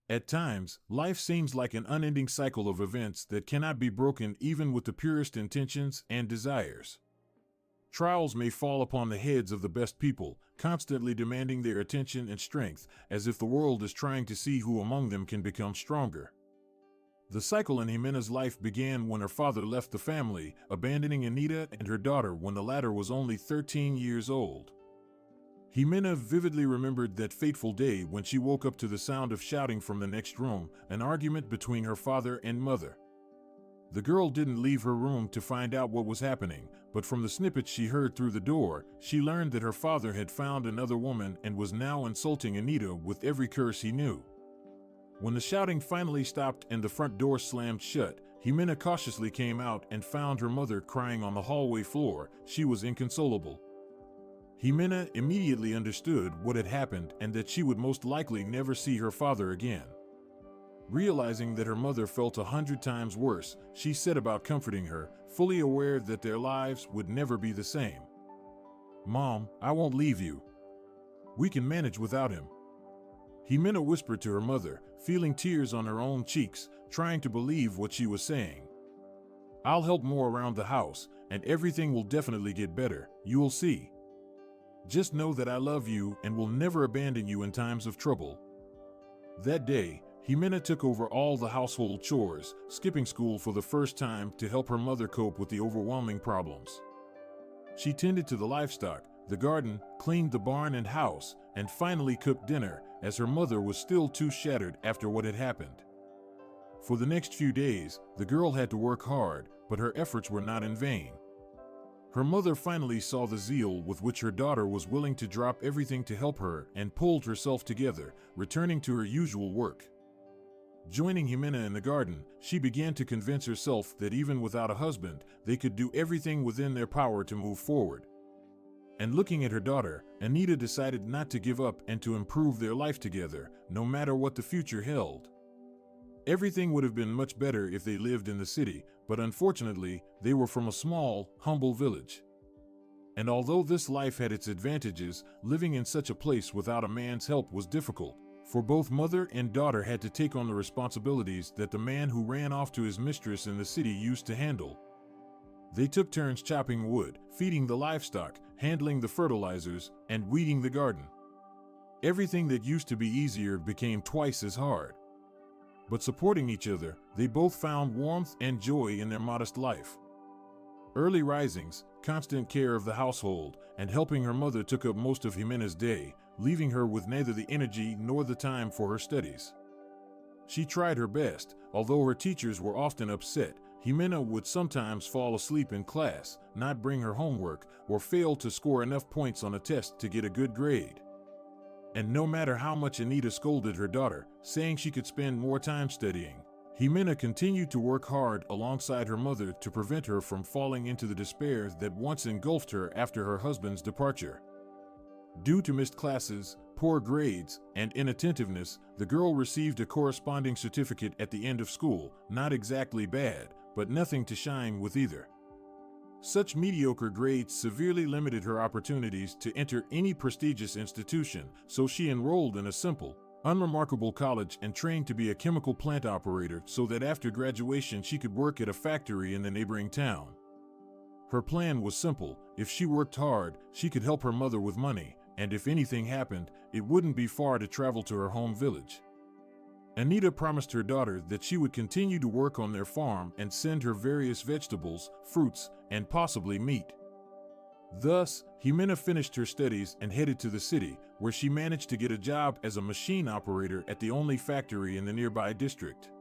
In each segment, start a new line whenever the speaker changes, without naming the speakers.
At times, life seems like an unending cycle of events that cannot be broken even with the purest intentions and desires. Trials may fall upon the heads of the best people, constantly demanding their attention and strength, as if the world is trying to see who among them can become stronger. The cycle in Jimena's life began when her father left the family, abandoning Anita and her daughter when the latter was only 13 years old. Jimena vividly remembered that fateful day when she woke up to the sound of shouting from the next room, an argument between her father and mother. The girl didn't leave her room to find out what was happening, but from the snippets she heard through the door, she learned that her father had found another woman and was now insulting Anita with every curse he knew. When the shouting finally stopped and the front door slammed shut, Jimena cautiously came out and found her mother crying on the hallway floor. She was inconsolable. Jimena immediately understood what had happened and that she would most likely never see her father again. Realizing that her mother felt 100 times worse, she set about comforting her, fully aware that their lives would never be the same. "Mom, I won't leave you. We can manage without him," Jimena whispered to her mother, feeling tears on her own cheeks, trying to believe what she was saying. "I'll help more around the house, and everything will definitely get better, you will see. Just know that I love you and will never abandon you in times of trouble." That day, Jimena took over all the household chores, skipping school for the first time to help her mother cope with the overwhelming problems. She tended to the livestock, the garden, cleaned the barn and house, and finally cooked dinner, as her mother was still too shattered after what had happened. For the next few days, the girl had to work hard, but her efforts were not in vain. Her mother finally saw the zeal with which her daughter was willing to drop everything to help her and pulled herself together, returning to her usual work. Joining Jimena in the garden, she began to convince herself that even without a husband, they could do everything within their power to move forward. And looking at her daughter, Anita decided not to give up and to improve their life together, no matter what the future held. Everything would have been much better if they lived in the city, but unfortunately, they were from a small, humble village. And although this life had its advantages, living in such a place without a man's help was difficult, for both mother and daughter had to take on the responsibilities that the man who ran off to his mistress in the city used to handle. They took turns chopping wood, feeding the livestock, handling the fertilizers, and weeding the garden. Everything that used to be easier became twice as hard. But supporting each other, they both found warmth and joy in their modest life. Early risings, constant care of the household, and helping her mother took up most of Jimena's day, leaving her with neither the energy nor the time for her studies. She tried her best, although her teachers were often upset. Jimena would sometimes fall asleep in class, not bring her homework, or fail to score enough points on a test to get a good grade. And no matter how much Anita scolded her daughter, saying she could spend more time studying, Jimena continued to work hard alongside her mother to prevent her from falling into the despair that once engulfed her after her husband's departure. Due to missed classes, poor grades, and inattentiveness, the girl received a corresponding certificate at the end of school, not exactly bad, but nothing to shine with either. Such mediocre grades severely limited her opportunities to enter any prestigious institution, so she enrolled in a simple, unremarkable college and trained to be a chemical plant operator so that after graduation she could work at a factory in the neighboring town. Her plan was simple: if she worked hard, she could help her mother with money, and if anything happened, it wouldn't be far to travel to her home village. Anita promised her daughter that she would continue to work on their farm and send her various vegetables, fruits, and possibly meat. Thus, Jimena finished her studies and headed to the city, where she managed to get a job as a machine operator at the only factory in the nearby district.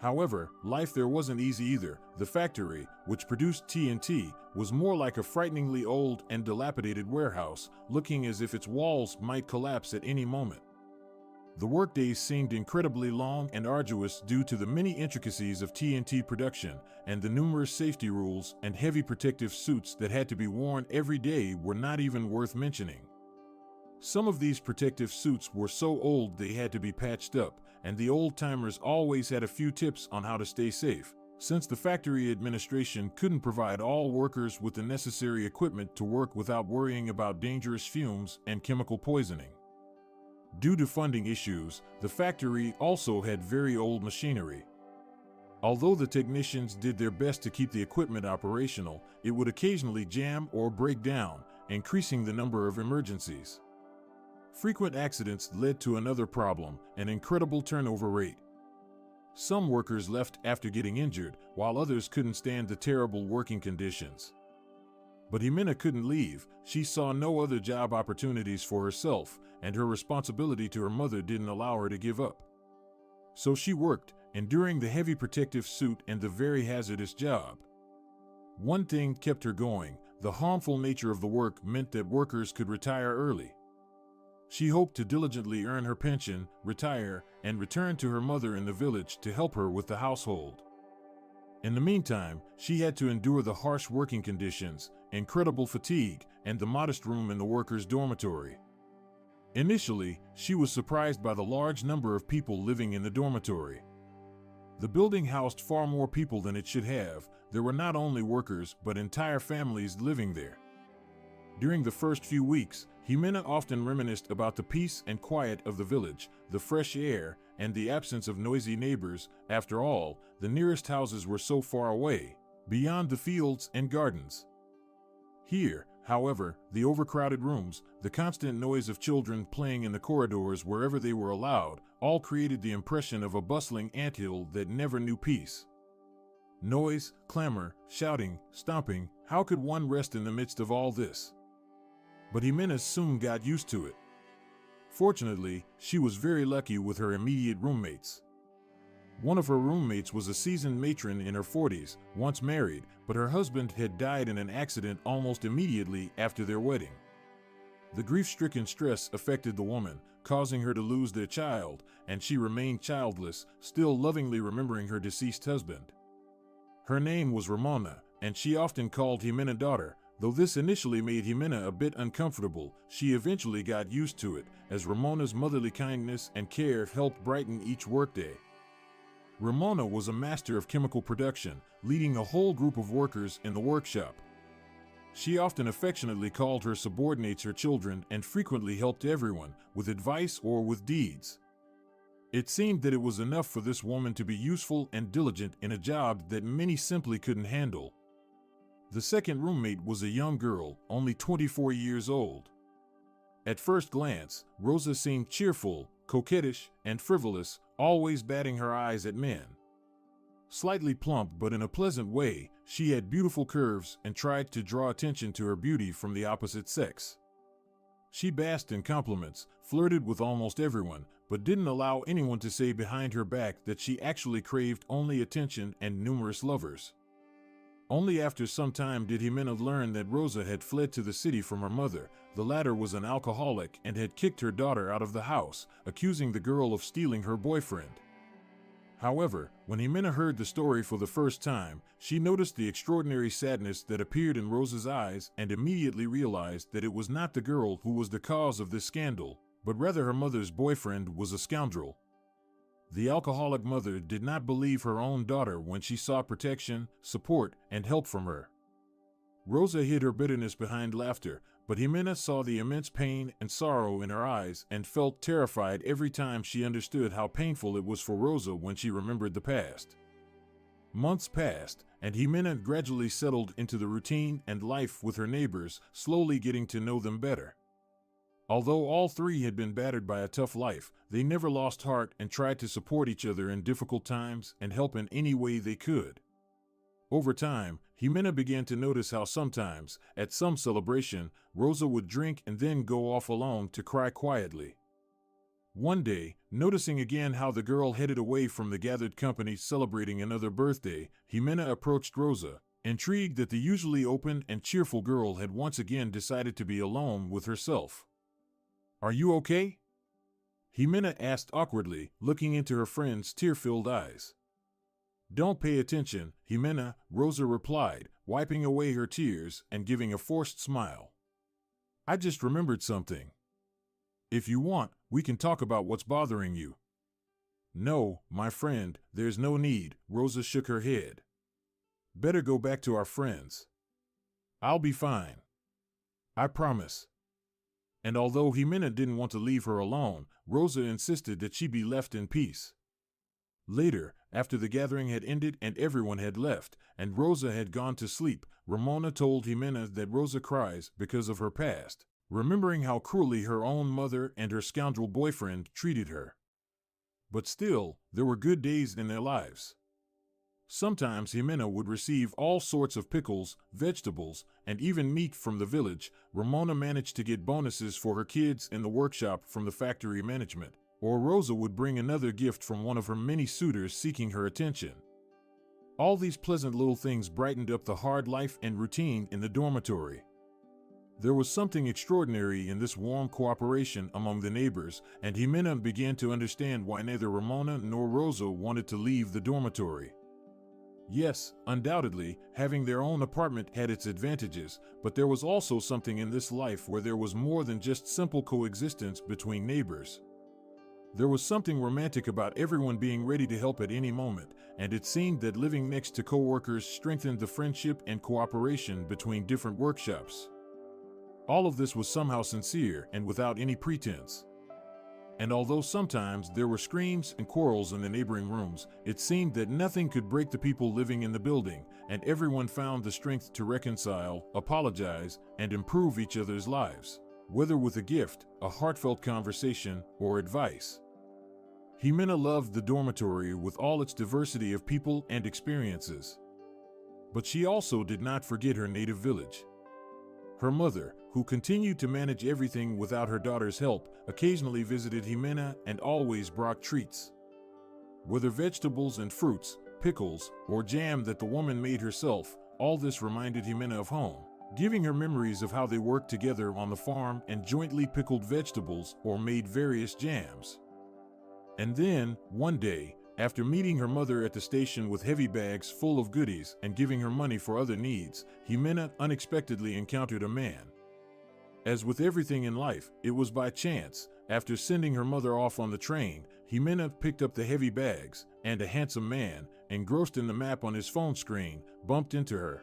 However, life there wasn't easy either. The factory, which produced TNT, was more like a frighteningly old and dilapidated warehouse, looking as if its walls might collapse at any moment. The workdays seemed incredibly long and arduous due to the many intricacies of TNT production, and the numerous safety rules and heavy protective suits that had to be worn every day were not even worth mentioning. Some of these protective suits were so old they had to be patched up, and the old-timers always had a few tips on how to stay safe, since the factory administration couldn't provide all workers with the necessary equipment to work without worrying about dangerous fumes and chemical poisoning. Due to funding issues, the factory also had very old machinery. Although the technicians did their best to keep the equipment operational, it would occasionally jam or break down, increasing the number of emergencies. Frequent accidents led to another problem, an incredible turnover rate. Some workers left after getting injured, while others couldn't stand the terrible working conditions. But Jimena couldn't leave. She saw no other job opportunities for herself, and her responsibility to her mother didn't allow her to give up. So she worked, enduring the heavy protective suit and the very hazardous job. One thing kept her going: the harmful nature of the work meant that workers could retire early. She hoped to diligently earn her pension, retire, and return to her mother in the village to help her with the household. In the meantime, she had to endure the harsh working conditions, incredible fatigue, and the modest room in the workers' dormitory. Initially, she was surprised by the large number of people living in the dormitory. The building housed far more people than it should have. There were not only workers, but entire families living there. During the first few weeks, Jimena often reminisced about the peace and quiet of the village, the fresh air, and the absence of noisy neighbors. After all, the nearest houses were so far away, beyond the fields and gardens. Here, however, the overcrowded rooms, the constant noise of children playing in the corridors wherever they were allowed, all created the impression of a bustling anthill that never knew peace. Noise, clamor, shouting, stomping, how could one rest in the midst of all this? But Jimena soon got used to it. Fortunately, she was very lucky with her immediate roommates. One of her roommates was a seasoned matron in her 40s, once married, but her husband had died in an accident almost immediately after their wedding. The grief-stricken stress affected the woman, causing her to lose their child, and she remained childless, still lovingly remembering her deceased husband. Her name was Ramona, and she often called Jimena daughter. Though this initially made Jimena a bit uncomfortable, she eventually got used to it, as Ramona's motherly kindness and care helped brighten each workday. Ramona was a master of chemical production, leading a whole group of workers in the workshop. She often affectionately called her subordinates her children and frequently helped everyone, with advice or with deeds. It seemed that it was enough for this woman to be useful and diligent in a job that many simply couldn't handle. The second roommate was a young girl, only 24 years old. At first glance, Rosa seemed cheerful, coquettish, and frivolous, always batting her eyes at men. Slightly plump but in a pleasant way, she had beautiful curves and tried to draw attention to her beauty from the opposite sex. She basked in compliments, flirted with almost everyone, but didn't allow anyone to say behind her back that she actually craved only attention and numerous lovers. Only after some time did Jimena learn that Rosa had fled to the city from her mother. The latter was an alcoholic and had kicked her daughter out of the house, accusing the girl of stealing her boyfriend. However, when Jimena heard the story for the first time, she noticed the extraordinary sadness that appeared in Rosa's eyes and immediately realized that it was not the girl who was the cause of this scandal, but rather her mother's boyfriend was a scoundrel. The alcoholic mother did not believe her own daughter when she saw protection, support, and help from her. Rosa hid her bitterness behind laughter, but Jimena saw the immense pain and sorrow in her eyes and felt terrified every time she understood how painful it was for Rosa when she remembered the past. Months passed, and Jimena gradually settled into the routine and life with her neighbors, slowly getting to know them better. Although all three had been battered by a tough life, they never lost heart and tried to support each other in difficult times and help in any way they could. Over time, Jimena began to notice how sometimes, at some celebration, Rosa would drink and then go off alone to cry quietly. One day, noticing again how the girl headed away from the gathered company celebrating another birthday, Jimena approached Rosa, intrigued that the usually open and cheerful girl had once again decided to be alone with herself. "Are you okay?" Jimena asked awkwardly, looking into her friend's tear-filled eyes. "Don't pay attention, Jimena," Rosa replied, wiping away her tears and giving a forced smile. "I just remembered something. If you want, we can talk about what's bothering you." "No, my friend, there's no need," Rosa shook her head. "Better go back to our friends. I'll be fine. I promise." And although Jimena didn't want to leave her alone, Rosa insisted that she be left in peace. Later, after the gathering had ended and everyone had left, and Rosa had gone to sleep, Ramona told Jimena that Rosa cries because of her past, remembering how cruelly her own mother and her scoundrel boyfriend treated her. But still, there were good days in their lives. Sometimes Jimena would receive all sorts of pickles, vegetables, and even meat from the village. Ramona managed to get bonuses for her kids in the workshop from the factory management, or Rosa would bring another gift from one of her many suitors seeking her attention. All these pleasant little things brightened up the hard life and routine in the dormitory. There was something extraordinary in this warm cooperation among the neighbors, and Jimena began to understand why neither Ramona nor Rosa wanted to leave the dormitory. Yes, undoubtedly, having their own apartment had its advantages, but there was also something in this life where there was more than just simple coexistence between neighbors. There was something romantic about everyone being ready to help at any moment, and it seemed that living next to co-workers strengthened the friendship and cooperation between different workshops. All of this was somehow sincere and without any pretense. And although sometimes there were screams and quarrels in the neighboring rooms, it seemed that nothing could break the people living in the building, and everyone found the strength to reconcile, apologize, and improve each other's lives, whether with a gift, a heartfelt conversation, or advice. Jimena loved the dormitory with all its diversity of people and experiences. But she also did not forget her native village. Her mother, who continued to manage everything without her daughter's help, occasionally visited Jimena and always brought treats. Whether vegetables and fruits, pickles, or jam that the woman made herself, all this reminded Jimena of home, giving her memories of how they worked together on the farm and jointly pickled vegetables or made various jams. And then, one day, after meeting her mother at the station with heavy bags full of goodies and giving her money for other needs, Jimena unexpectedly encountered a man. As with everything in life, it was by chance. After sending her mother off on the train, Jimena picked up the heavy bags, and a handsome man, engrossed in the map on his phone screen, bumped into her.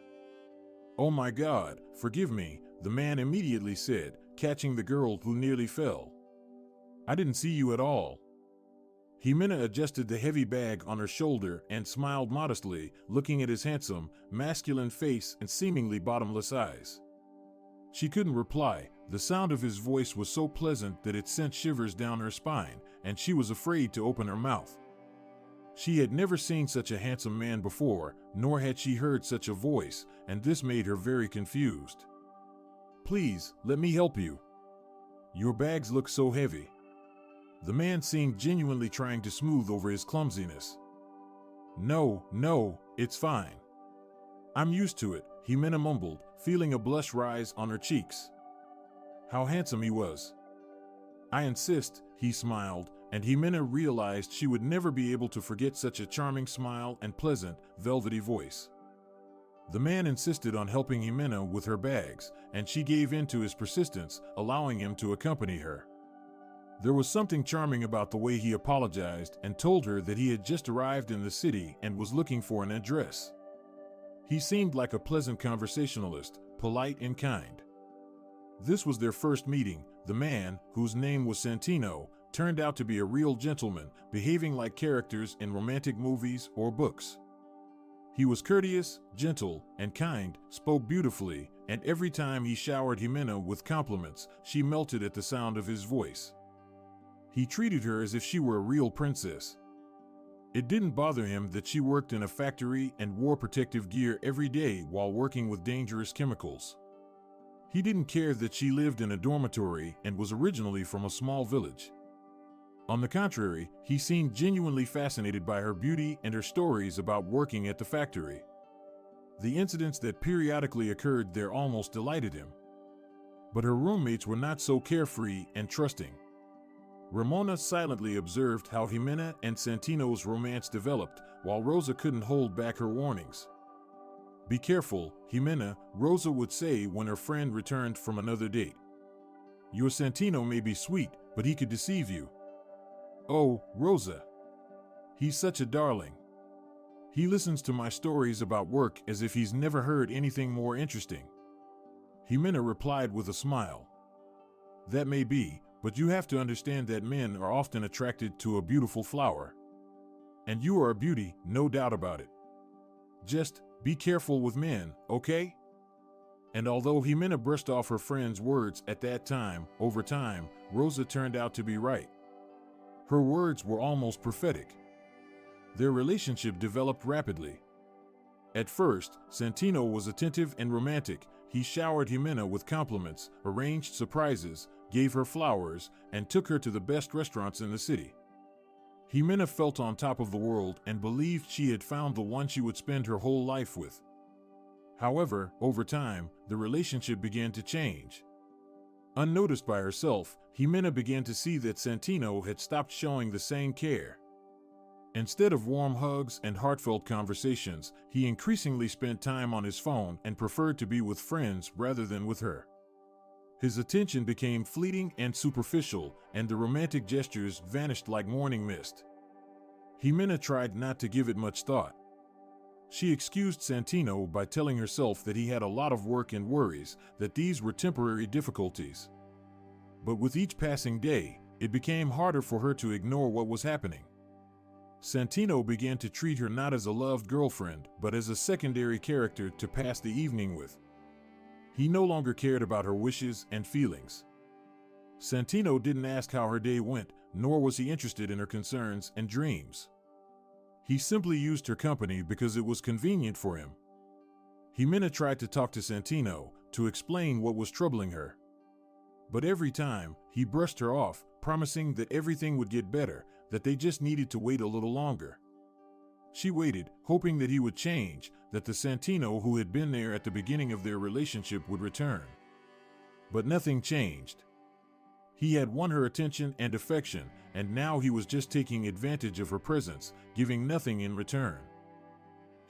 "Oh my God, forgive me," the man immediately said, catching the girl who nearly fell. "I didn't see you at all." Jimena adjusted the heavy bag on her shoulder and smiled modestly, looking at his handsome, masculine face and seemingly bottomless eyes. She couldn't reply. The sound of his voice was so pleasant that it sent shivers down her spine, and she was afraid to open her mouth. She had never seen such a handsome man before, nor had she heard such a voice, and this made her very confused. "Please, let me help you. Your bags look so heavy." The man seemed genuinely trying to smooth over his clumsiness. No, it's fine. I'm used to it," Jimena mumbled, feeling a blush rise on her cheeks. How handsome he was. "I insist," he smiled, and Jimena realized she would never be able to forget such a charming smile and pleasant, velvety voice. The man insisted on helping Jimena with her bags, and she gave in to his persistence, allowing him to accompany her. There was something charming about the way he apologized and told her that he had just arrived in the city and was looking for an address. He seemed like a pleasant conversationalist, polite and kind. This was their first meeting. The man, whose name was Santino, turned out to be a real gentleman, behaving like characters in romantic movies or books. He was courteous, gentle, and kind, spoke beautifully, and every time he showered Jimena with compliments, she melted at the sound of his voice. He treated her as if she were a real princess. It didn't bother him that she worked in a factory and wore protective gear every day while working with dangerous chemicals. He didn't care that she lived in a dormitory and was originally from a small village. On the contrary, he seemed genuinely fascinated by her beauty and her stories about working at the factory. The incidents that periodically occurred there almost delighted him. But her roommates were not so carefree and trusting. Ramona silently observed how Jimena and Santino's romance developed, while Rosa couldn't hold back her warnings. "Be careful, Jimena," Rosa would say when her friend returned from another date. "Your Santino may be sweet, but he could deceive you." "Oh, Rosa. He's such a darling. He listens to my stories about work as if he's never heard anything more interesting." Jimena replied with a smile. That may be, but you have to understand that men are often attracted to a beautiful flower. And you are a beauty, no doubt about it. Just be careful with men, okay? And although Ximena brushed off her friend's words at that time, over time, Rosa turned out to be right. Her words were almost prophetic. Their relationship developed rapidly. At first, Santino was attentive and romantic. He showered Ximena with compliments, arranged surprises, gave her flowers, and took her to the best restaurants in the city. Ximena felt on top of the world and believed she had found the one she would spend her whole life with. However, over time, the relationship began to change. Unnoticed by herself, Ximena began to see that Santino had stopped showing the same care. Instead of warm hugs and heartfelt conversations, he increasingly spent time on his phone and preferred to be with friends rather than with her. His attention became fleeting and superficial, and the romantic gestures vanished like morning mist. Ximena tried not to give it much thought. She excused Santino by telling herself that he had a lot of work and worries, that these were temporary difficulties. But with each passing day, it became harder for her to ignore what was happening. Santino began to treat her not as a loved girlfriend, but as a secondary character to pass the evening with. He no longer cared about her wishes and feelings. Santino didn't ask how her day went, nor was he interested in her concerns and dreams. He simply used her company because it was convenient for him. Ximena tried to talk to Santino, to explain what was troubling her. But every time, he brushed her off, promising that everything would get better, that they just needed to wait a little longer. She waited, hoping that he would change, that the Santino who had been there at the beginning of their relationship would return. But nothing changed. He had won her attention and affection, and now he was just taking advantage of her presence, giving nothing in return.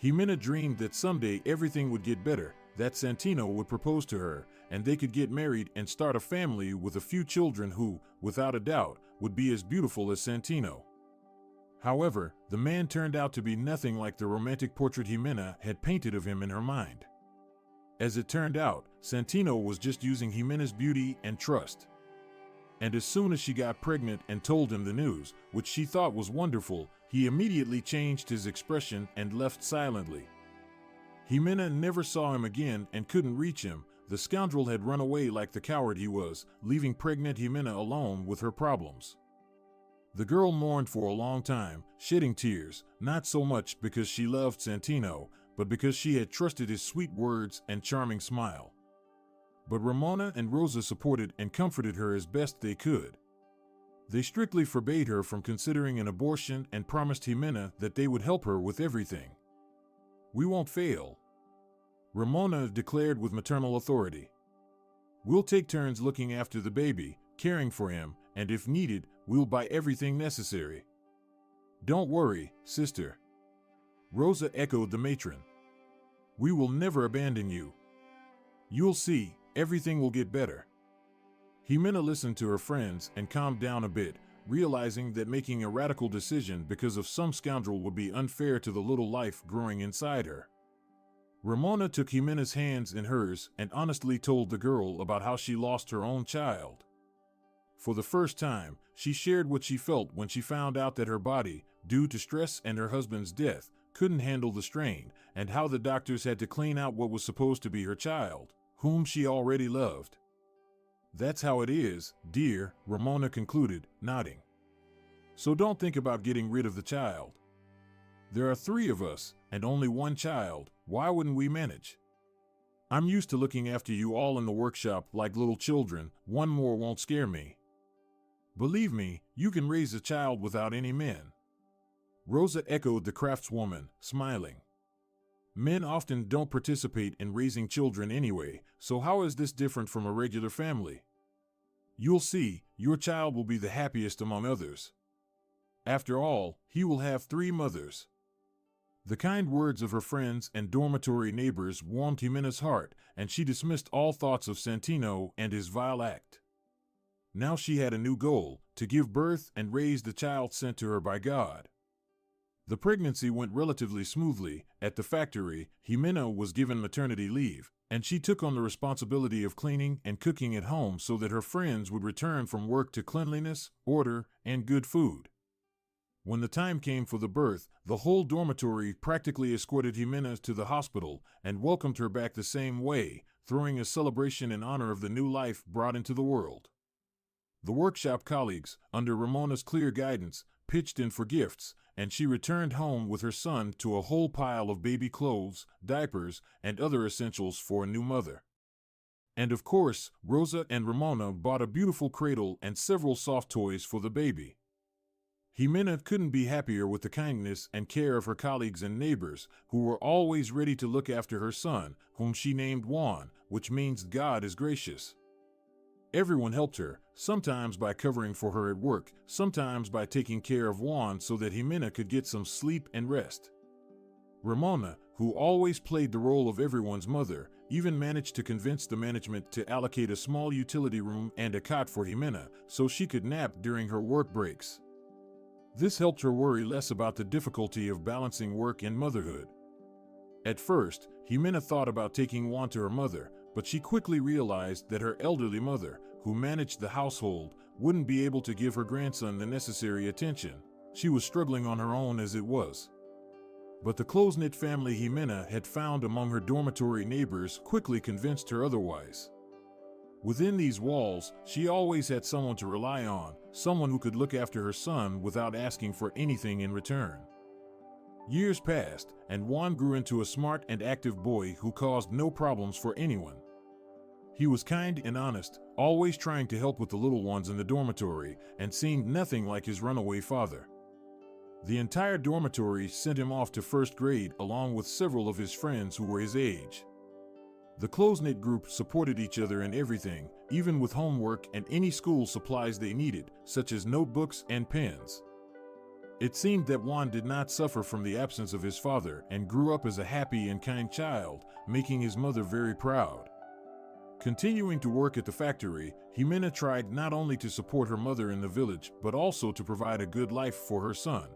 Ximena dreamed that someday everything would get better, that Santino would propose to her, and they could get married and start a family with a few children who, without a doubt, would be as beautiful as Santino. However, the man turned out to be nothing like the romantic portrait Ximena had painted of him in her mind. As it turned out, Santino was just using Ximena's beauty and trust. And as soon as she got pregnant and told him the news, which she thought was wonderful, he immediately changed his expression and left silently. Ximena never saw him again and couldn't reach him. The scoundrel had run away like the coward he was, leaving pregnant Ximena alone with her problems. The girl mourned for a long time, shedding tears, not so much because she loved Santino, but because she had trusted his sweet words and charming smile. But Ramona and Rosa supported and comforted her as best they could. They strictly forbade her from considering an abortion and promised Ximena that they would help her with everything. "We won't fail," Ramona declared with maternal authority. "We'll take turns looking after the baby, caring for him, and if needed, we'll buy everything necessary." "Don't worry, sister," Rosa echoed the matron. "We will never abandon you. You'll see, everything will get better." Ximena listened to her friends and calmed down a bit, realizing that making a radical decision because of some scoundrel would be unfair to the little life growing inside her. Ramona took Ximena's hands in hers and honestly told the girl about how she lost her own child. For the first time, she shared what she felt when she found out that her body, due to stress and her husband's death, couldn't handle the strain, and how the doctors had to clean out what was supposed to be her child, whom she already loved. "That's how it is, dear," Ramona concluded, nodding. "So don't think about getting rid of the child. There are 3 of us, and only 1 child. Why wouldn't we manage? I'm used to looking after you all in the workshop like little children. 1 more won't scare me. Believe me, you can raise a child without any men." Rosa echoed the craftswoman, smiling. "Men often don't participate in raising children anyway, so how is this different from a regular family? You'll see, your child will be the happiest among others. After all, he will have 3 mothers." The kind words of her friends and dormitory neighbors warmed Ximena's heart, and she dismissed all thoughts of Santino and his vile act. Now she had a new goal, to give birth and raise the child sent to her by God. The pregnancy went relatively smoothly. At the factory, Jimena was given maternity leave, and she took on the responsibility of cleaning and cooking at home so that her friends would return from work to cleanliness, order, and good food. When the time came for the birth, the whole dormitory practically escorted Jimena to the hospital and welcomed her back the same way, throwing a celebration in honor of the new life brought into the world. The workshop colleagues, under Ramona's clear guidance, pitched in for gifts, and she returned home with her son to a whole pile of baby clothes, diapers, and other essentials for a new mother. And of course, Rosa and Ramona bought a beautiful cradle and several soft toys for the baby. Jimena couldn't be happier with the kindness and care of her colleagues and neighbors, who were always ready to look after her son, whom she named Juan, which means God is gracious. Everyone helped her, sometimes by covering for her at work, sometimes by taking care of Juan so that Jimena could get some sleep and rest. Ramona, who always played the role of everyone's mother, even managed to convince the management to allocate a small utility room and a cot for Jimena so she could nap during her work breaks. This helped her worry less about the difficulty of balancing work and motherhood. At first, Jimena thought about taking Juan to her mother, but she quickly realized that her elderly mother, who managed the household, wouldn't be able to give her grandson the necessary attention. She was struggling on her own as it was. But the close-knit family Jimena had found among her dormitory neighbors quickly convinced her otherwise. Within these walls, she always had someone to rely on, someone who could look after her son without asking for anything in return. Years passed, and Juan grew into a smart and active boy who caused no problems for anyone. He was kind and honest, always trying to help with the little ones in the dormitory, and seemed nothing like his runaway father. The entire dormitory sent him off to first grade along with several of his friends who were his age. The close-knit group supported each other in everything, even with homework and any school supplies they needed, such as notebooks and pens. It seemed that Juan did not suffer from the absence of his father and grew up as a happy and kind child, making his mother very proud. Continuing to work at the factory, Jimena tried not only to support her mother in the village, but also to provide a good life for her son.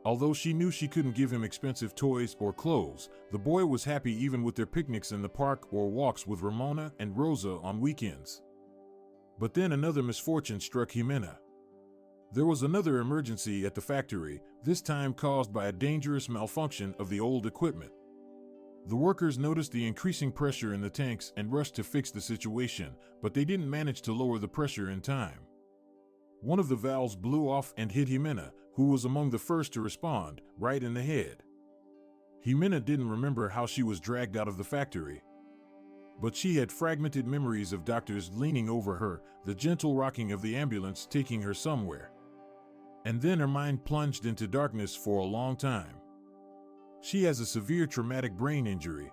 Although she knew she couldn't give him expensive toys or clothes, the boy was happy even with their picnics in the park or walks with Ramona and Rosa on weekends. But then another misfortune struck Jimena. There was another emergency at the factory, this time caused by a dangerous malfunction of the old equipment. The workers noticed the increasing pressure in the tanks and rushed to fix the situation, but they didn't manage to lower the pressure in time. One of the valves blew off and hit Jimena, who was among the first to respond, right in the head. Jimena didn't remember how she was dragged out of the factory. But she had fragmented memories of doctors leaning over her, the gentle rocking of the ambulance taking her somewhere. And then her mind plunged into darkness for a long time. She has a severe traumatic brain injury.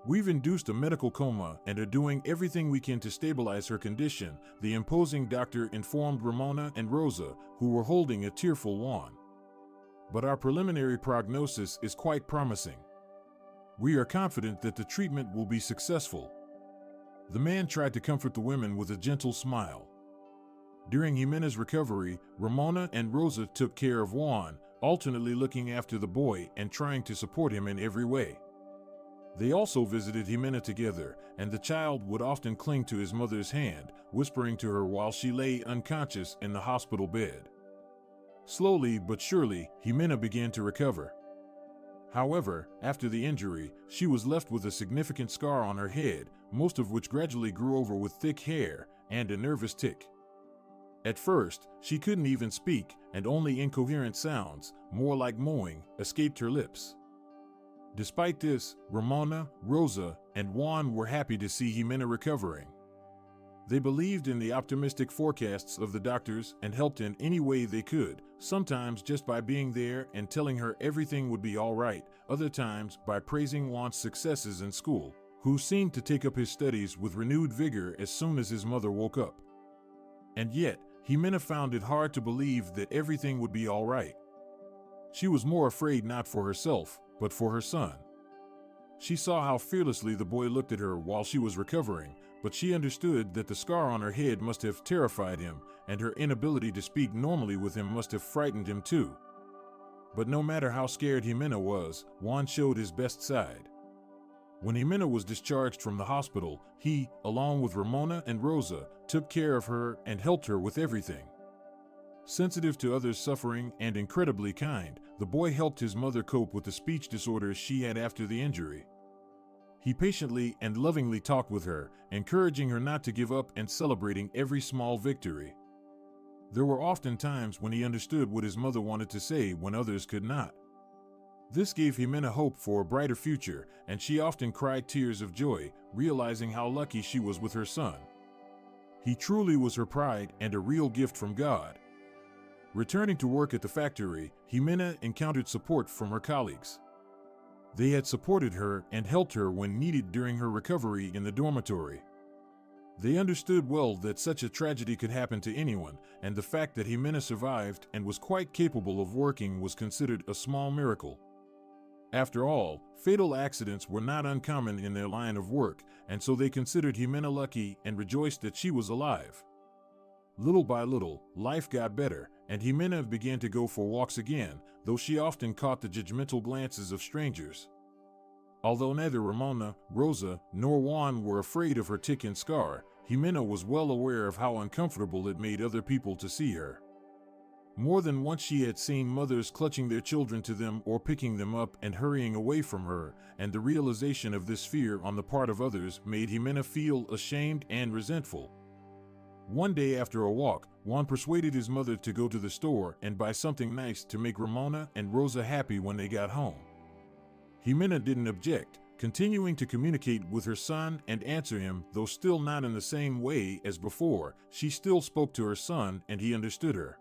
We've induced a medical coma and are doing everything we can to stabilize her condition, the imposing doctor informed Ramona and Rosa, who were holding a tearful Juan. But our preliminary prognosis is quite promising. We are confident that the treatment will be successful. The man tried to comfort the women with a gentle smile. During Jimena's recovery, Ramona and Rosa took care of Juan, alternately looking after the boy and trying to support him in every way. They also visited Jimena together, and the child would often cling to his mother's hand, whispering to her while she lay unconscious in the hospital bed. Slowly but surely, Jimena began to recover. However, after the injury, she was left with a significant scar on her head, most of which gradually grew over with thick hair and a nervous tic. At first, she couldn't even speak, and only incoherent sounds, more like moaning, escaped her lips. Despite this, Ramona, Rosa, and Juan were happy to see Jimena recovering. They believed in the optimistic forecasts of the doctors and helped in any way they could, sometimes just by being there and telling her everything would be all right, other times by praising Juan's successes in school, who seemed to take up his studies with renewed vigor as soon as his mother woke up. And yet, Jimena found it hard to believe that everything would be all right. She was more afraid not for herself, but for her son. She saw how fearlessly the boy looked at her while she was recovering, but she understood that the scar on her head must have terrified him, and her inability to speak normally with him must have frightened him too. But no matter how scared Jimena was, Juan showed his best side. When Jimena was discharged from the hospital, he, along with Ramona and Rosa, took care of her and helped her with everything. Sensitive to others' suffering and incredibly kind, the boy helped his mother cope with the speech disorders she had after the injury. He patiently and lovingly talked with her, encouraging her not to give up and celebrating every small victory. There were often times when he understood what his mother wanted to say when others could not. This gave Jimena hope for a brighter future, and she often cried tears of joy, realizing how lucky she was with her son. He truly was her pride and a real gift from God. Returning to work at the factory, Jimena encountered support from her colleagues. They had supported her and helped her when needed during her recovery in the dormitory. They understood well that such a tragedy could happen to anyone, and the fact that Jimena survived and was quite capable of working was considered a small miracle. After all, fatal accidents were not uncommon in their line of work, and so they considered Jimena lucky and rejoiced that she was alive. Little by little, life got better, and Jimena began to go for walks again, though she often caught the judgmental glances of strangers. Although neither Ramona, Rosa, nor Juan were afraid of her tick and scar, Jimena was well aware of how uncomfortable it made other people to see her. More than once she had seen mothers clutching their children to them or picking them up and hurrying away from her, and the realization of this fear on the part of others made Jimena feel ashamed and resentful. One day after a walk, Juan persuaded his mother to go to the store and buy something nice to make Ramona and Rosa happy when they got home. Jimena didn't object, continuing to communicate with her son and answer him, though still not in the same way as before. She still spoke to her son and he understood her.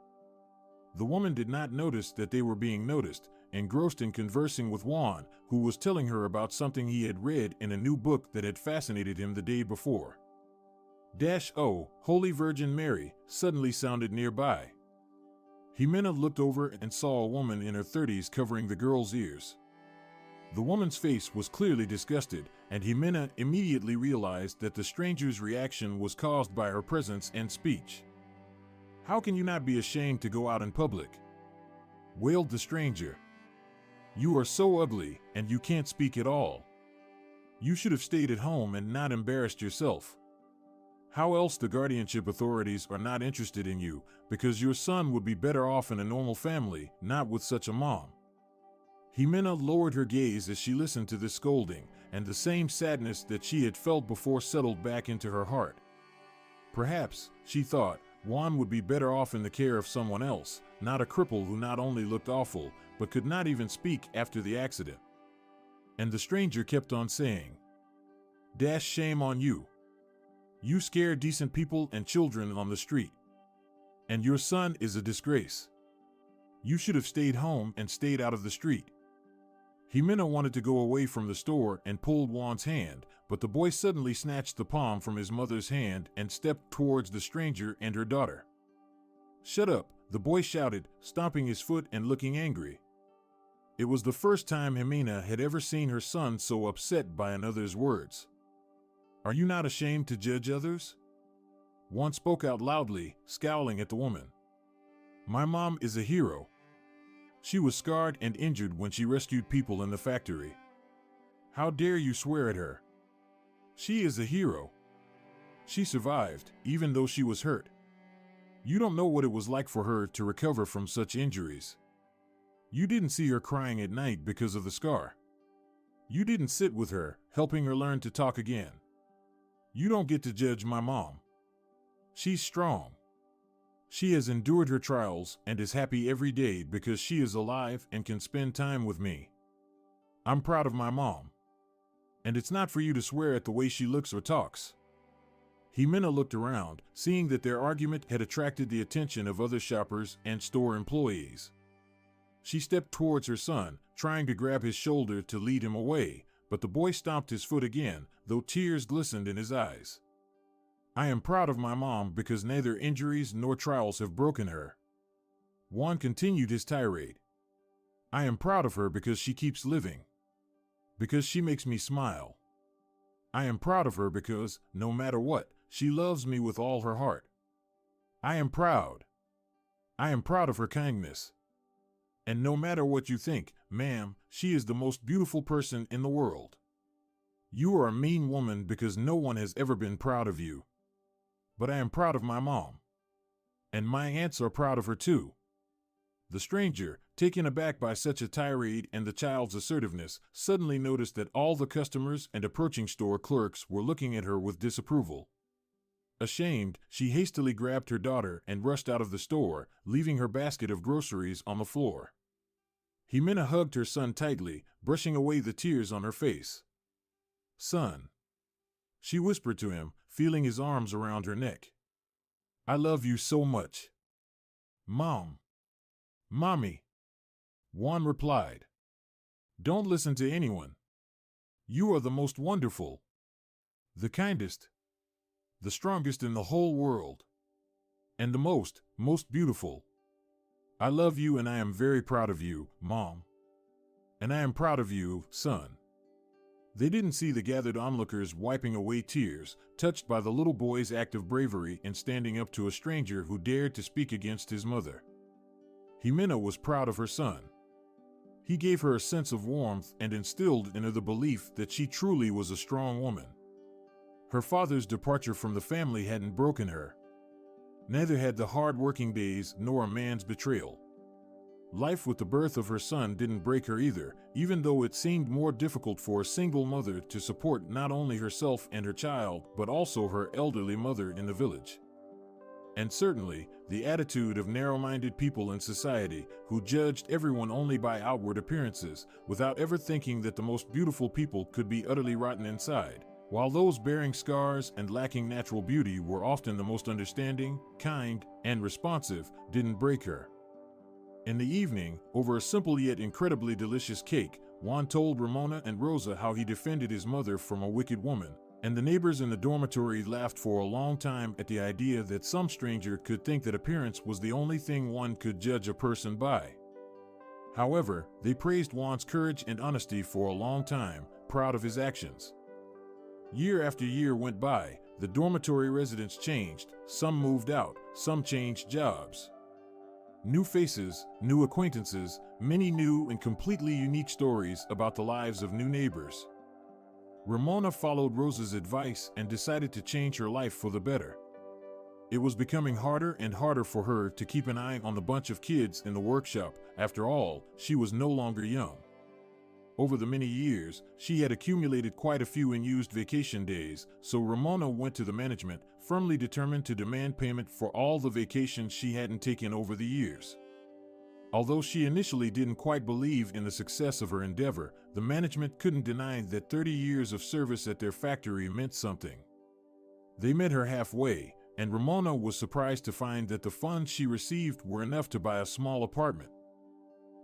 The woman did not notice that they were being noticed, engrossed in conversing with Juan, who was telling her about something he had read in a new book that had fascinated him the day before. "Oh, Holy Virgin Mary," suddenly sounded nearby. Jimena looked over and saw a woman in her 30s covering the girl's ears. The woman's face was clearly disgusted, and Jimena immediately realized that the stranger's reaction was caused by her presence and speech. "How can you not be ashamed to go out in public?" wailed the stranger. "You are so ugly, and you can't speak at all. You should have stayed at home and not embarrassed yourself. How else the guardianship authorities are not interested in you, because your son would be better off in a normal family, not with such a mom." Jimena lowered her gaze as she listened to this scolding, and the same sadness that she had felt before settled back into her heart. Perhaps, she thought, Juan would be better off in the care of someone else, not a cripple who not only looked awful, but could not even speak after the accident. And the stranger kept on saying, "Shame on you. You scare decent people and children on the street. And your son is a disgrace. You should have stayed home and stayed out of the street." Jimena wanted to go away from the store and pulled Juan's hand, but the boy suddenly snatched the palm from his mother's hand and stepped towards the stranger and her daughter. "Shut up," the boy shouted, stomping his foot and looking angry. It was the first time Jimena had ever seen her son so upset by another's words. "Are you not ashamed to judge others?" Juan spoke out loudly, scowling at the woman. "My mom is a hero. She was scarred and injured when she rescued people in the factory. How dare you swear at her? She is a hero. She survived, even though she was hurt. You don't know what it was like for her to recover from such injuries. You didn't see her crying at night because of the scar. You didn't sit with her, helping her learn to talk again. You don't get to judge my mom. She's strong. She has endured her trials and is happy every day because she is alive and can spend time with me. I'm proud of my mom. And it's not for you to swear at the way she looks or talks." Jimena looked around, seeing that their argument had attracted the attention of other shoppers and store employees. She stepped towards her son, trying to grab his shoulder to lead him away, but the boy stomped his foot again, though tears glistened in his eyes. "I am proud of my mom because neither injuries nor trials have broken her." Juan continued his tirade. "I am proud of her because she keeps living. Because she makes me smile. I am proud of her because, no matter what, she loves me with all her heart. I am proud. I am proud of her kindness. And no matter what you think, ma'am, she is the most beautiful person in the world. You are a mean woman because no one has ever been proud of you. But I am proud of my mom. And my aunts are proud of her too. The stranger, taken aback by such a tirade and the child's assertiveness, suddenly noticed that all the customers and approaching store clerks were looking at her with disapproval. Ashamed, she hastily grabbed her daughter and rushed out of the store, leaving her basket of groceries on the floor. Jimena hugged her son tightly, brushing away the tears on her face. "Son," she whispered to him, feeling his arms around her neck. "I love you so much." "Mom." "Mommy," Juan replied. "Don't listen to anyone. You are the most wonderful, the kindest, the strongest in the whole world, and the most beautiful. I love you and I am very proud of you, Mom. And I am proud of you, son." They didn't see the gathered onlookers wiping away tears, touched by the little boy's act of bravery in standing up to a stranger who dared to speak against his mother. Jimena was proud of her son. He gave her a sense of warmth and instilled in her the belief that she truly was a strong woman. Her father's departure from the family hadn't broken her. Neither had the hard-working days nor a man's betrayal. Life with the birth of her son didn't break her either, even though it seemed more difficult for a single mother to support not only herself and her child, but also her elderly mother in the village. And certainly, the attitude of narrow-minded people in society who judged everyone only by outward appearances, without ever thinking that the most beautiful people could be utterly rotten inside, while those bearing scars and lacking natural beauty were often the most understanding, kind, and responsive, didn't break her. In the evening, over a simple yet incredibly delicious cake, Juan told Ramona and Rosa how he defended his mother from a wicked woman, and the neighbors in the dormitory laughed for a long time at the idea that some stranger could think that appearance was the only thing one could judge a person by. However, they praised Juan's courage and honesty for a long time, proud of his actions. Year after year went by, the dormitory residents changed, some moved out, some changed jobs. New faces, new acquaintances, many new and completely unique stories about the lives of new neighbors. Ramona followed Rosa's advice and decided to change her life for the better. It was becoming harder and harder for her to keep an eye on the bunch of kids in the workshop. After all, she was no longer young. Over the many years, she had accumulated quite a few unused vacation days, so Ramona went to the management, firmly determined to demand payment for all the vacations she hadn't taken over the years. Although she initially didn't quite believe in the success of her endeavor, the management couldn't deny that 30 years of service at their factory meant something. They met her halfway, and Ramona was surprised to find that the funds she received were enough to buy a small apartment.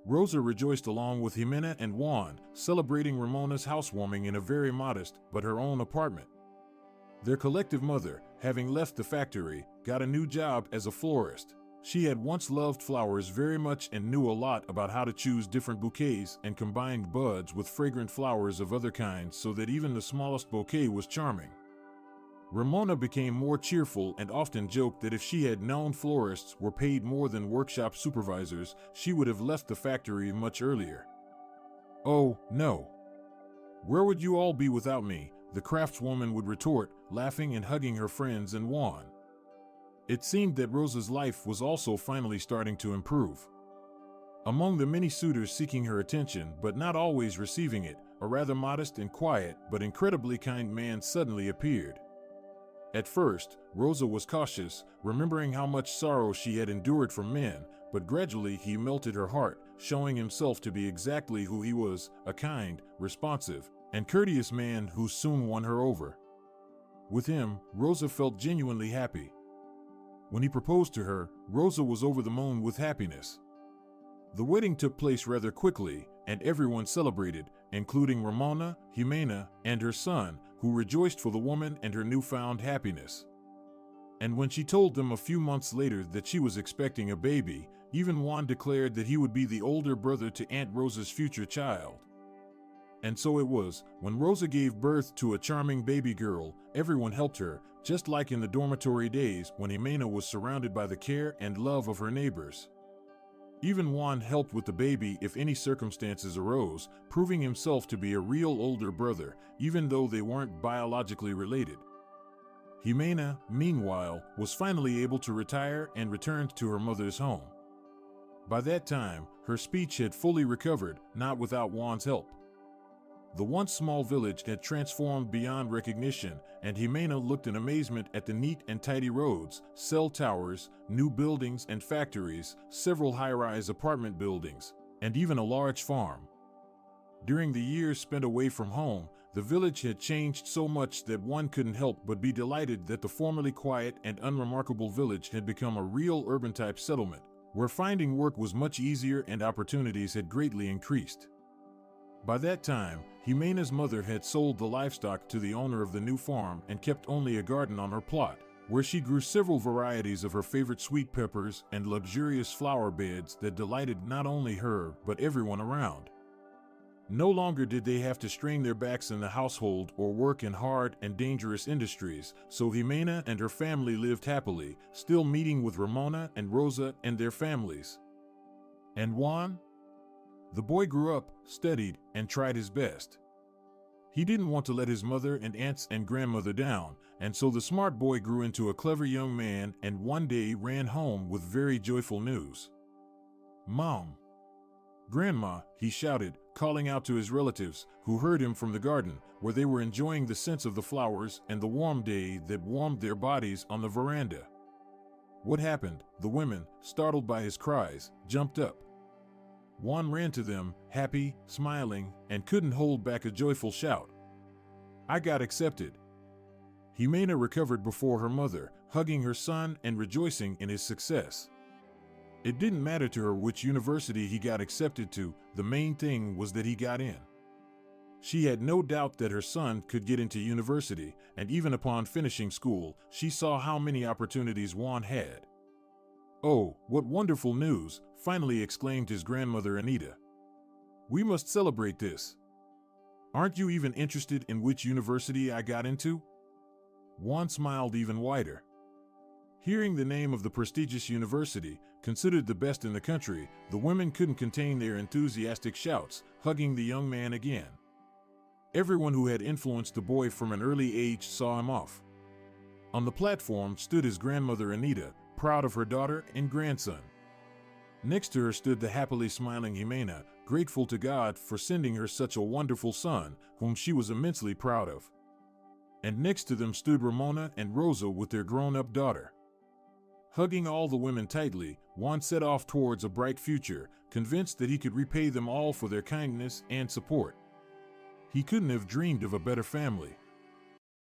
Rosa rejoiced along with Jimena and Juan, celebrating Ramona's housewarming in a very modest, but her own apartment. Their collective mother, having left the factory, got a new job as a florist. She had once loved flowers very much and knew a lot about how to choose different bouquets and combined buds with fragrant flowers of other kinds so that even the smallest bouquet was charming. Ramona became more cheerful and often joked that if she had known florists were paid more than workshop supervisors, she would have left the factory much earlier. "Oh, no. Where would you all be without me?" the craftswoman would retort, laughing and hugging her friends and Juan. It seemed that Rosa's life was also finally starting to improve. Among the many suitors seeking her attention but not always receiving it, a rather modest and quiet but incredibly kind man suddenly appeared. At first, Rosa was cautious, remembering how much sorrow she had endured from men, but gradually he melted her heart, showing himself to be exactly who he was, a kind, responsive, and courteous man who soon won her over. With him, Rosa felt genuinely happy. When he proposed to her, Rosa was over the moon with happiness. The wedding took place rather quickly, and everyone celebrated, including Ramona, Jimena, and her son, who rejoiced for the woman and her newfound happiness. And when she told them a few months later that she was expecting a baby, even Juan declared that he would be the older brother to Aunt Rosa's future child. And so it was, when Rosa gave birth to a charming baby girl, everyone helped her, just like in the dormitory days when Jimena was surrounded by the care and love of her neighbors. Even Juan helped with the baby if any circumstances arose, proving himself to be a real older brother, even though they weren't biologically related. Jimena, meanwhile, was finally able to retire and returned to her mother's home. By that time, her speech had fully recovered, not without Juan's help. The once small village had transformed beyond recognition, and Jimena looked in amazement at the neat and tidy roads, cell towers, new buildings and factories, several high-rise apartment buildings, and even a large farm. During the years spent away from home, the village had changed so much that one couldn't help but be delighted that the formerly quiet and unremarkable village had become a real urban-type settlement, where finding work was much easier and opportunities had greatly increased. By that time, Jimena's mother had sold the livestock to the owner of the new farm and kept only a garden on her plot, where she grew several varieties of her favorite sweet peppers and luxurious flower beds that delighted not only her but everyone around. No longer did they have to strain their backs in the household or work in hard and dangerous industries, so Jimena and her family lived happily, still meeting with Ramona and Rosa and their families. And Juan? The boy grew up, studied, and tried his best. He didn't want to let his mother and aunts and grandmother down, and so the smart boy grew into a clever young man and one day ran home with very joyful news. "Mom! Grandma!" he shouted, calling out to his relatives, who heard him from the garden, where they were enjoying the scents of the flowers and the warm day that warmed their bodies on the veranda. What happened? The women, startled by his cries, jumped up. Juan ran to them, happy, smiling, and couldn't hold back a joyful shout. "I got accepted." Jimena recovered before her mother, hugging her son and rejoicing in his success. It didn't matter to her which university he got accepted to, the main thing was that he got in. She had no doubt that her son could get into university, and even upon finishing school, she saw how many opportunities Juan had. "Oh, what wonderful news!" finally exclaimed his grandmother Anita. "We must celebrate this. Aren't you even interested in which university I got into?" Juan smiled even wider. Hearing the name of the prestigious university, considered the best in the country, the women couldn't contain their enthusiastic shouts, hugging the young man again. Everyone who had influenced the boy from an early age saw him off. On the platform stood his grandmother Anita, proud of her daughter and grandson. Next to her stood the happily smiling Jimena, grateful to God for sending her such a wonderful son, whom she was immensely proud of. And next to them stood Ramona and Rosa with their grown-up daughter. Hugging all the women tightly, Juan set off towards a bright future, convinced that he could repay them all for their kindness and support. He couldn't have dreamed of a better family.